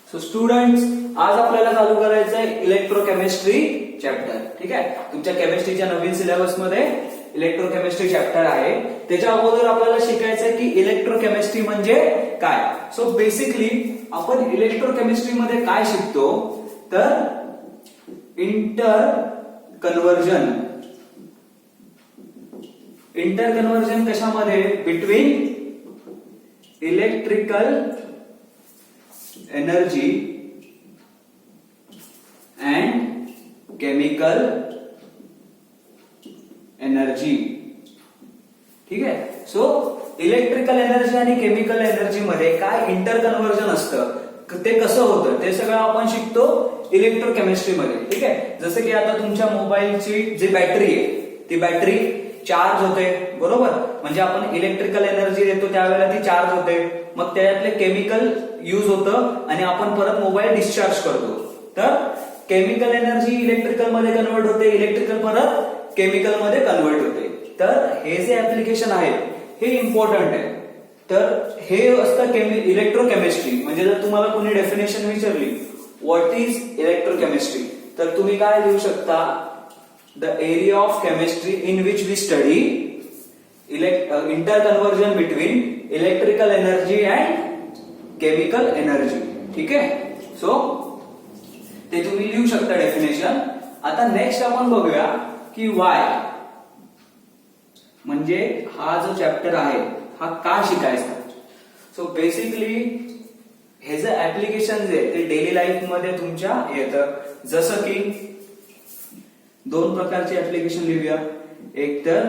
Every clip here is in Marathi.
सो स्टुडंट्स, आज आपल्याला चालू करायचं आहे इलेक्ट्रोकेमिस्ट्री चॅप्टर. ठीक आहे, तुमच्या केमिस्ट्रीच्या नवीन सिलेबस मध्ये इलेक्ट्रोकेमिस्ट्री चॅप्टर आहे. त्याच्या अगोदर आपल्याला शिकायचं आहे की इलेक्ट्रोकेमिस्ट्री म्हणजे काय. सो बेसिकली आपण इलेक्ट्रोकेमिस्ट्री मध्ये काय शिकतो तर इंटर कन्वर्जन कशामध्ये between electrical energy and chemical energy. ठीक आहे, सो इलेक्ट्रिकल एनर्जी आणि केमिकल एनर्जी मध्ये काय इंटर कन्वर्जन असतं, ते कसं होतं ते सगळं आपण शिकतो इलेक्ट्रोकेमिस्ट्री मध्ये. ठीक आहे, जसं की आता तुमच्या मोबाईलची जी बॅटरी आहे ती बॅटरी चार्ज होते, बरोबर. म्हणजे आपण इलेक्ट्रिकल एनर्जी देतो त्यावेळेला ती चार्ज होते, मग त्याच्यातले केमिकल युज होतं आणि आपण परत मोबाईल डिस्चार्ज करतो. तर केमिकल एनर्जी इलेक्ट्रिकल मध्ये कन्वर्ट होते, इलेक्ट्रिकल परत केमिकल मध्ये कन्वर्ट होते. तर हे जे ऍप्लिकेशन आहे हे इम्पॉर्टंट आहे. तर हे असतं इलेक्ट्रोकेमिस्ट्री. म्हणजे जर तुम्हाला कोणी डेफिनेशन विचारली व्हॉट इज इलेक्ट्रोकेमिस्ट्री तर तुम्ही काय लिहू शकता, the area of chemistry in which we study interconversion between electrical energy and chemical energy. ठीक आहे, सो ते तुम्ही लिहू शकता डेफिनेशन. आता नेक्स्ट आपण बघूया की वाय, म्हणजे हा जो चॅप्टर आहे हा का शिकायचा. सो बेसिकली हे जे ऍप्लिकेशन जे ते डेली लाईफ मध्ये तुमच्या येतं. जसं की दोन प्रकारचे ऍप्लिकेशन लिहूया, एक तर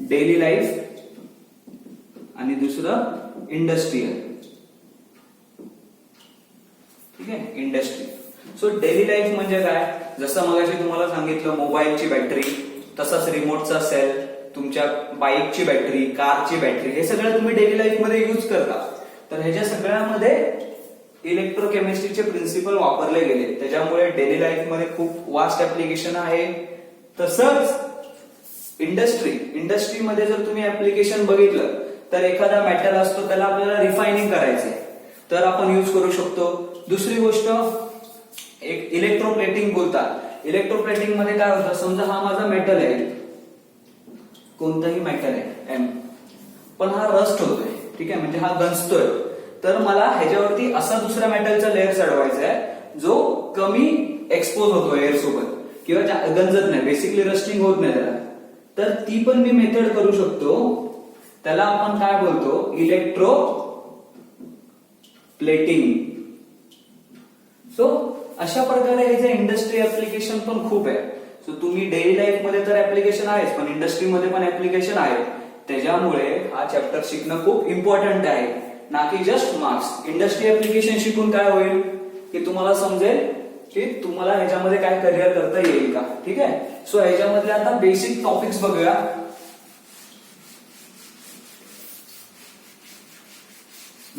डेली लाईफ आणि दुसरं इंडस्ट्रियल. ठीक आहे, इंडस्ट्री. सो डेली लाईफ म्हणजे काय, जसं मगाशी तुम्हाला सांगितलं मोबाईलची बॅटरी, तसाच रिमोटचा सेल, तुमच्या बाईकची बॅटरी, कारची बॅटरी, हे सगळं तुम्ही डेली लाईफ मध्ये युज करता. तर ह्याच्या सगळ्यामध्ये इलेक्ट्रोकेमिस्ट्रीचे प्रिन्सिपल वापरले गेले. त्याच्यामुळे डेली लाईफ मध्ये खूप वास्ट ऍप्लिकेशन आहे. तसंच इंडस्ट्रीमध्ये जर तुम्ही ऍप्लिकेशन बघितलं तर एखादा मेटल असतो त्याला आपल्याला रिफायनिंग करायचंय तर आपण युज करू शकतो. दुसरी गोष्ट एक इलेक्ट्रोप्लेटिंग बोलतात. इलेक्ट्रोप्लेटिंग मध्ये काय होतं, समजा हा माझा मेटल आहे, कोणताही मेटल आहे एम, पण हा रस्ट होतोय. ठीक आहे, म्हणजे हा गंजतोय. तर मला ह्याच्यावरती असा दुसऱ्या मेटलचा लेअर चढवायचा आहे जो कमी एक्सपोज होतो एअर सोबत किंवा गंजत नाही, बेसिकली रस्टिंग होत नाही त्याला. तर ती पण मी मेथड करू शकतो. त्याला आपण काय बोलतो, इलेक्ट्रो प्लेटिंग. सो अशा प्रकारे हे जे इंडस्ट्री ऍप्लिकेशन पण खूप आहे. सो तुम्ही डेली लाईफ मध्ये तर ऍप्लिकेशन आहेच, पण इंडस्ट्रीमध्ये पण ऍप्लिकेशन आहे. त्याच्यामुळे हा चॅप्टर शिकणं खूप इम्पॉर्टंट आहे, ना की जस्ट मार्क्स. इंडस्ट्री ऍप्लिकेशन शिकून काय होईल की तुम्हाला समजेल की तुम्हाला ह्याच्यामध्ये काय करिअर करता येईल का. ठीक आहे, सो ह्याच्यामधले आता बेसिक टॉपिक्स बघूया.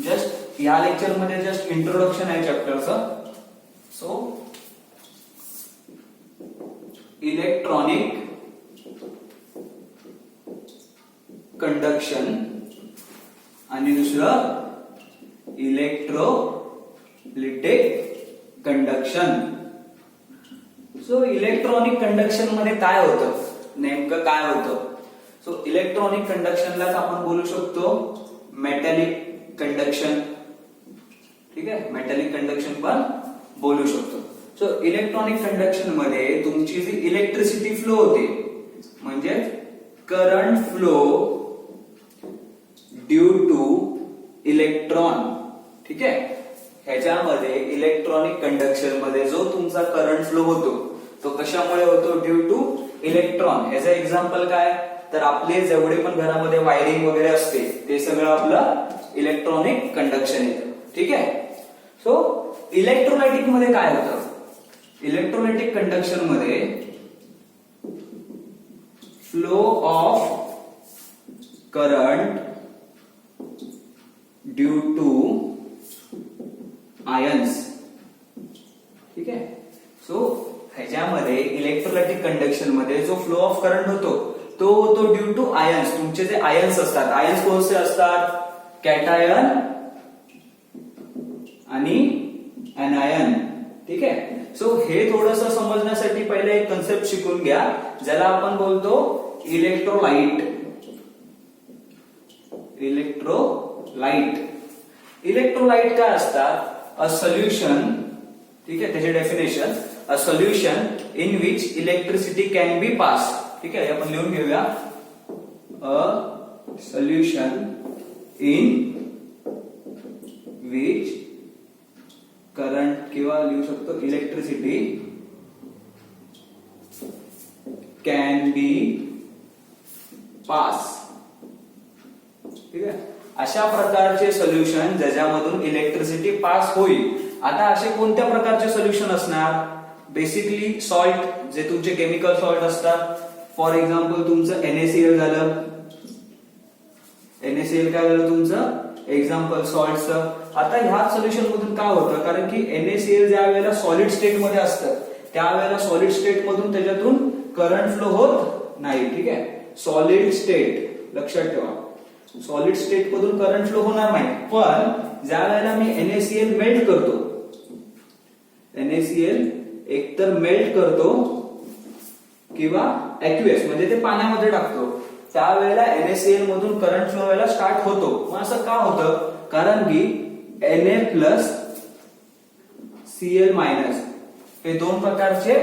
जस्ट या लेक्चर मध्ये जस्ट इंट्रोडक्शन आहे चॅप्टरचं. सो इलेक्ट्रॉनिक कंडक्शन आणि दुसरं electrolytic conduction. So electronic conduction मध्ये काय होतं, नेमकं काय होतं. सो इलेक्ट्रॉनिक कंडक्शनलाच आपण बोलू शकतो मेटॅलिक कंडक्शन. ठीक आहे, मेटॅलिक कंडक्शन पण बोलू शकतो. सो इलेक्ट्रॉनिक कंडक्शन मध्ये तुमची जी इलेक्ट्रिसिटी फ्लो होते म्हणजे current flow due two electron. ठीक आहे, ह्याच्यामध्ये इलेक्ट्रॉनिक कंडक्शन मध्ये जो तुमचा करंट फ्लो होतो तो कशामुळे होतो, ड्यू टू इलेक्ट्रॉन. ह्याचं एक्झाम्पल काय तर आपले जेवढे पण घरामध्ये वायरिंग वगैरे असते ते सगळं आपलं इलेक्ट्रॉनिक कंडक्शन येतं. ठीक आहे, सो इलेक्ट्रोलायटिक मध्ये काय होतं, इलेक्ट्रोलायटिक कंडक्शन मध्ये flow of current due to ions. ठीक आहे, सो ह्याच्यामध्ये इलेक्ट्रोलायटिक कंडक्शन मध्ये जो फ्लो ऑफ करंट होतो तो होतो ड्यू टू आयन्स. तुमचे जे आयन्स असतात, आयन्स कोणते असतात, कॅटायन आणि anion. ठीक आहे. सो हे थोडंसं समजण्यासाठी पहिले एक कन्सेप्ट शिकून घ्या ज्याला आपण बोलतो इलेक्ट्रोलाइट. इलेक्ट्रोलाइट काय असतात? अ सोल्युशन, ठीक आहे, त्याचे definition, a solution in which electricity can be pass. ठीक आहे, आपण लिहून घेऊया. A solution in which current किंवा लिहू शकतो इलेक्ट्रिसिटी कॅन बी पास. ठीक आहे, अशा प्रकारचे सोल्युशन ज्याच्यामधून इलेक्ट्रिसिटी पास होईल. आता असे कोणत्या प्रकारचे सोल्युशन असणार? बेसिकली सॉल्ट, जे तुमचे केमिकल सॉल्ट असतात. फॉर एक्झाम्पल तुमचं NaCl झालं. NaCl काय झालं तुमचं? एक्झाम्पल सॉल्टचं. आता ह्या सोल्युशन मधून काय होतं? कारण की NaCl ज्या वेळेला सॉलिड स्टेट मध्ये असतं त्यावेळेला सॉलिड स्टेट मधून त्याच्यातून करंट फ्लो होत नाही. ठीक आहे, सॉलिड स्टेट लक्षात ठेवा, सॉलिड स्टेट मधून करंट फ्लो होणार नाही. पण ज्या वेळेला मी NaCl मेल्ट करतो, NaCl एकतर मेल्ट करतो किंवा ऍक्युएस म्हणजे ते पाण्यामध्ये टाकतो, त्यावेळेला NaCl मधून करंट फ्लो व्हायला स्टार्ट होतो. मग असं का होतं? कारण की Na प्लस Cl मायनस हे दोन प्रकारचे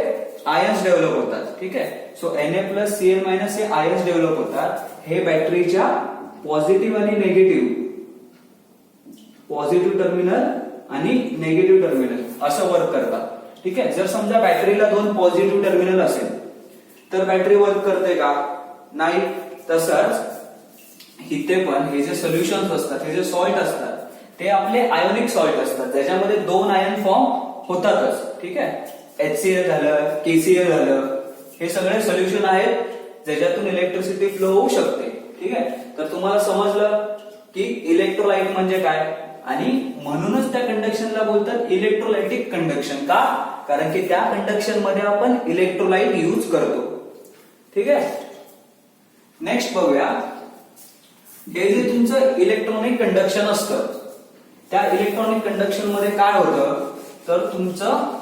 आयन्स डेव्हलप होतात. ठीक आहे, so Na plus Cl minus हे आयन्स डेव्हलप होतात. हे बॅटरीच्या पॉझिटिव्ह आणि पॉझिटिव्ह टर्मिनल आणि निगेटिव्ह टर्मिनल असं वर्क करतात. ठीक आहे, जर समजा बॅटरीला दोन पॉझिटिव्ह टर्मिनल असेल तर बॅटरी वर्क करते का? नाही. तसंच इथे पण हे जे सोल्युशन्स असतात, हे जे सॉल्ट असतात ते आपले आयोनिक सॉल्ट असतात ज्याच्यामध्ये दोन आयन फॉर्म होतातच. ठीक आहे, HCl झालं, KCl झालं, हे सगळे सोल्युशन आहेत ज्याच्यातून इलेक्ट्रिसिटी फ्लो होऊ शकते. ठीक आहे, तर तुम्हाला समजलं की इलेक्ट्रोलाइट म्हणजे काय आणि म्हणूनच त्या कंडक्शनला बोलतात इलेक्ट्रोलाइटिक कंडक्शन. का? कारण की त्या कंडक्शन मध्ये आपण इलेक्ट्रोलाइट यूज करतो. ठीक आहे, नेक्स्ट बघूया. हे जे तुमचं इलेक्ट्रॉनिक कंडक्शन असतं त्या इलेक्ट्रॉनिक कंडक्शन मध्ये काय होतं तर तुमचं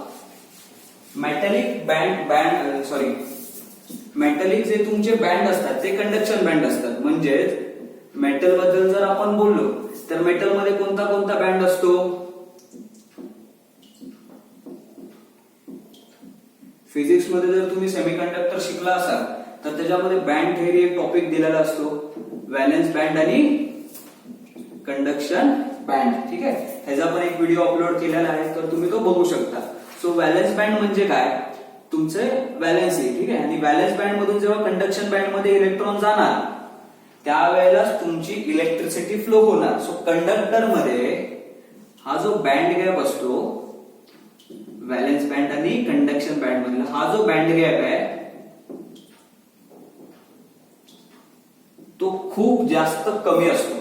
मेटॅलिक जे तुमचे बँड असतात ते कंडक्शन बँड असतात. म्हणजेच मेटल बद्दल जर आपण बोललो तर मेटल मध्ये कोणता कोणता बँड असतो? फिजिक्स मध्ये जर तुम्ही सेमीकंडक्टर शिकला असाल तर त्याच्यामध्ये बँड थेअरी एक टॉपिक दिलेला असतो, व्हॅलेन्स बँड आणि कंडक्शन बँड. ठीक आहे, ह्याचा पण एक व्हिडिओ अपलोड केलेला आहे तर तुम्ही तो बघू शकता. सो व्हॅलेन्स बँड म्हणजे काय? तुमचे व्हॅलेन्सी. ठीक आहे, आणि व्हॅलेन्स बँड मधून जेव्हा कंडक्शन बँड मध्ये इलेक्ट्रॉन जाणार त्यावेळेलाच तुमची इलेक्ट्रिसिटी फ्लो होणार. सो कंडक्टर मध्ये हा जो बँड गॅप असतो, व्हॅलेन्स बँड आणि कंडक्शन बँड मधला हा जो बँड गॅप आहे तो खूप जास्त कमी असतो.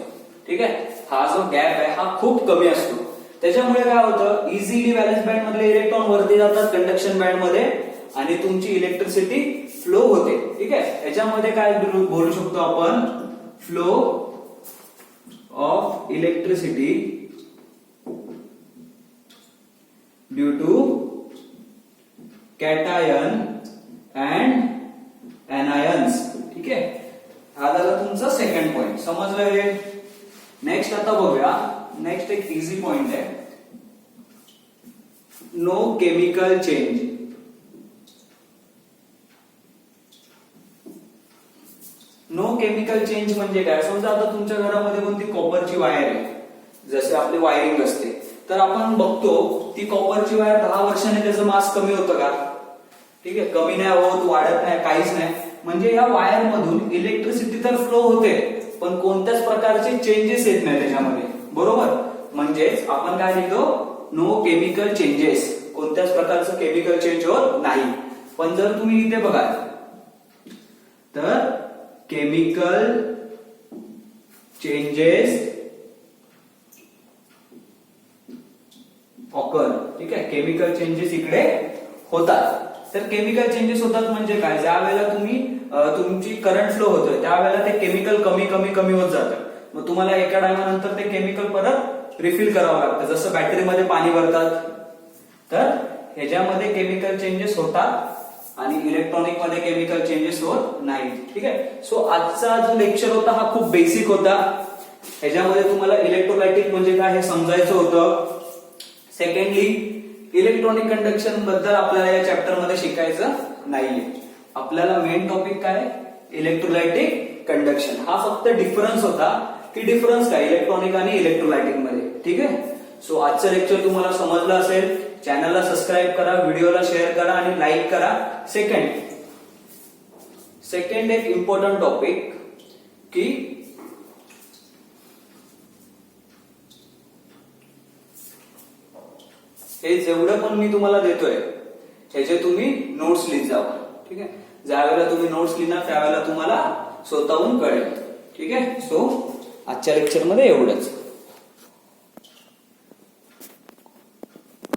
ठीक आहे, हा जो गॅप आहे हा खूप कमी असतो. त्याच्यामुळे काय होतं? इझिली व्हॅलेन्स बँड मधले इलेक्ट्रॉन वरती जातात कंडक्शन बँड मध्ये आणि तुमची इलेक्ट्रिसिटी फ्लो होते. ठीक आहे, याच्यामध्ये काय बोलू शकतो आपण? Flow of electricity due to cation and anions. ठीक आहे, हा झाला तुमचा सेकंड पॉइंट. समजलं हे? नेक्स्ट आता बघूया. नेक्स्ट एक इझी पॉइंट आहे, no chemical change. No chemical change म्हणजे काय? समजा आता तुमच्या घरामध्ये कोणती कॉपरची वायर आहे, जसे आपली वायरिंग असते, तर आपण बघतो ती कॉपरची वायर 10 वर्षाने त्याचं मास कमी होतं का? ठीक आहे, कमी नाही होत, वाढत नाही, काहीच नाही. म्हणजे या वायर मधून इलेक्ट्रिसिटी तर फ्लो होते पण कोणत्याच प्रकारचे चेंजेस येत नाही त्याच्यामध्ये. बरोबर, म्हणजेच आपण काय लिहितो? No chemical changes. कोणत्याच प्रकारचं केमिकल चेंज होत नाही. पण जर तुम्ही इथे बघाल तर केमिकल चेंजेस ऑकर. ठीक आहे, केमिकल चेंजेस इकडे होतात. तर केमिकल चेंजेस होतात म्हणजे काय? ज्या वेळेला तुमची करंट फ्लो होतोय त्यावेळेला ते केमिकल कमी कमी कमी होत जातं. मग तुम्हाला एका टायमानंतर ते केमिकल परत रिफिल करावं लागतं. जसं बॅटरीमध्ये पाणी भरतात तर ह्याच्यामध्ये केमिकल चेंजेस होतात आणि इलेक्ट्रॉनिक मध्ये केमिकल चेंजेस होत नाही. ठीक आहे. सो आजचा जो लेक्चर होता हा खूप बेसिक होता. ह्याच्यामध्ये तुम्हाला इलेक्ट्रोलायटिक म्हणजे काय हे समजायचं होतं. सेकंडली इलेक्ट्रॉनिक कंडक्शन बद्दल आपल्याला या चॅप्टर मध्ये शिकायचं नाहीये. आपल्याला मेन टॉपिक काय इलेक्ट्रोलायटिक कंडक्शन. हा फक्त डिफरन्स होता की डिफरन्स काय इलेक्ट्रॉनिक आणि इलेक्ट्रोलायटिक मध्ये. ठीक आहे. सो आजचं लेक्चर तुम्हाला समजलं असेल. चॅनलला सबस्क्राईब करा, व्हिडिओला शेअर करा आणि लाईक करा. सेकंड एक इम्पॉर्टंट टॉपिक की हे जेवढं पण मी तुम्हाला देतोय ह्याचे तुम्ही नोट्स लिहित जावा. ठीक आहे. ज्या वेळेला तुम्ही नोट्स लिहिणार त्यावेळेला तुम्हाला स्वतःहून कळेल. ठीक आहे. सो आजच्या लेक्चरमध्ये एवढंच.